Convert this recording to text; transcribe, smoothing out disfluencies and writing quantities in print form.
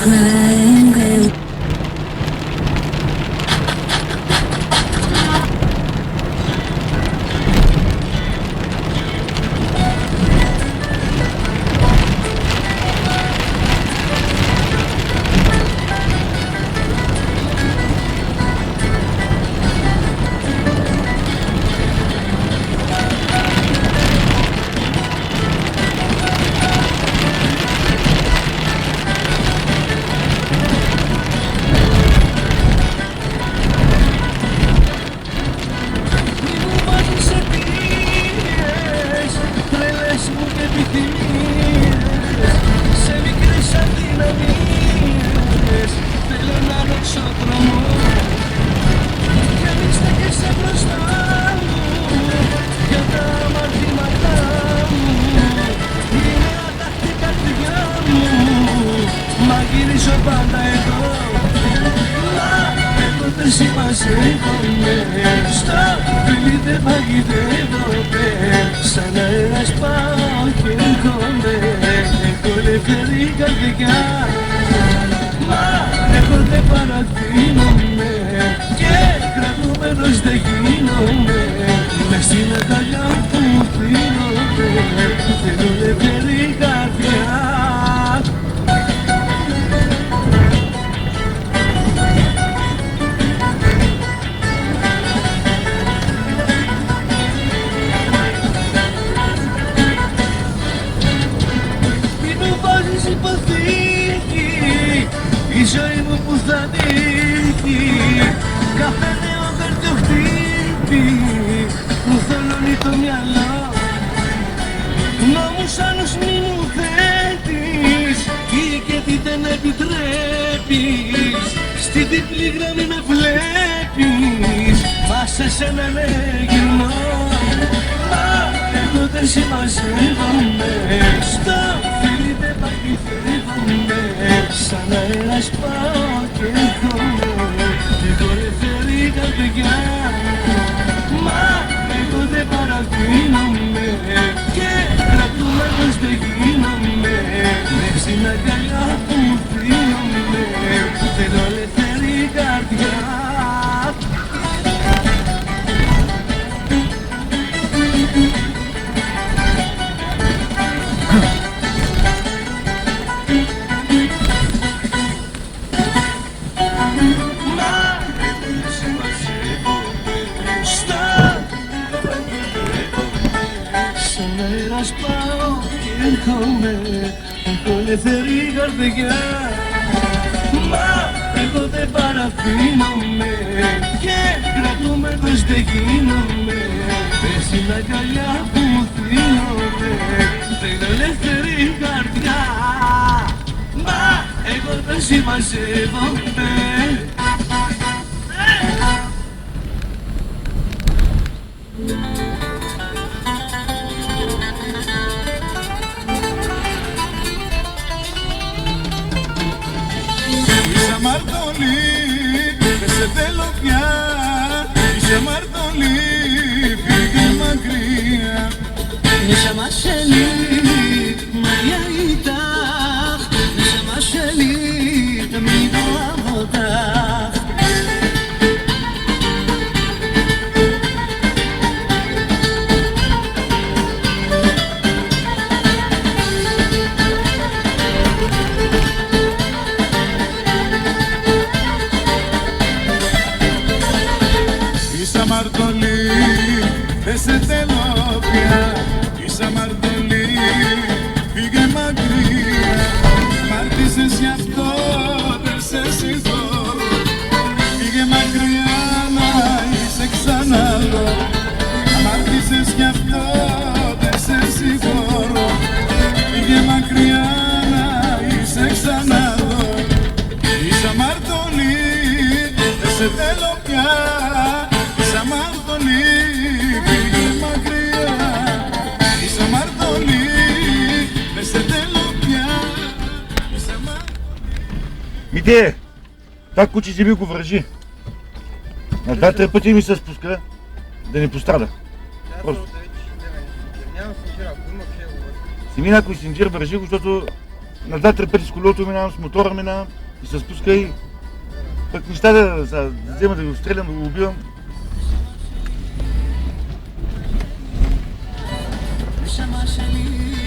merengue. Πάντα εδώ, μα εγώ δεν συμμαζεύομαι. Στο φίλι δεν παγιδεύομαι. Σαν αέρας πάω και έρχομαι. Έχω ελεύθερη καρδιά, μα εγώ δεν παραδίνομαι. Και κρατούμενος δεν γίνομαι. Μες στην αγκαλιά που δίνομαι. Θέλω ελεύθερη καρδιά. Η ζωή μου που θα ανήκει, κάθε νέο καρδιοχτύπη μου θολώνει το μυαλό. Νόμους άλλους μη μου θέτεις ή και τι δεν επιτρέπεις. Στη διπλή γραμμή με βλέπεις, μα σε σένα ναι γυρνώ. Μα εγώ δεν συμμαζεύομαι. Στο φίλι δεν παγιδεύομαι. Σαν αέρας πάω και έρχομαι. Έχω ελεύθερη καρδιά, μα εγώ δεν παραδίνομαι. Και κρατούμενος δεν γίνομαι. Μες στην αγκαλιά που δίνομαι. Θέλω ελεύθερη καρδιά. Πάω και έρχομαι. Έχω ελεύθερη καρδιά, μα εγώ δεν παραφήνομαι. Και κρατούμενος δεν γίνομαι. Μες στην αγκαλιά που μου δίνομαι. Θέλω ελεύθερη καρδιά, μα εγώ δεν συμμαζεύομαι. Αμαρτωλή, δεν σε θέλω πια. Είσαι αμαρτωλή, φύγε μακριά. נשמה שלי, מה איתך? נשמה שלי, תמיד אוהב אותך. Είσαι αμαρτωλή, δεν σε θέλω πια. Είσαι αμαρτωλή, φύγε μακριά. Μ' άρτησες γι' αυτό, δεν σε συγχωρώ. Φύγε μακριά να είσαι ξανά εδώ. Μ' άρτησες γι' αυτό, δεν σε συγχωρώ. Φύγε μακριά να είσαι ξανά εδώ. Είσαι αμαρτωλή, δεν σε θέλω πια. Είσαι αμαρτωλή, φύγε μακριά. Είσαι αμαρτωλή, δεν σε θέλω πια. Είσαι αμαρτωλή. Мите, так куче ви го вържи. На два-три пъти ми се спуска да не пострада. Просто. Нямам синджир, ако има ще го вържи. Семи някой синджир вържи го, защото На 2-3 пъти с колото минавам, с мотора минавам и се спуска и пък неща да взема да го стрелям, да го убивам. נשמה שלי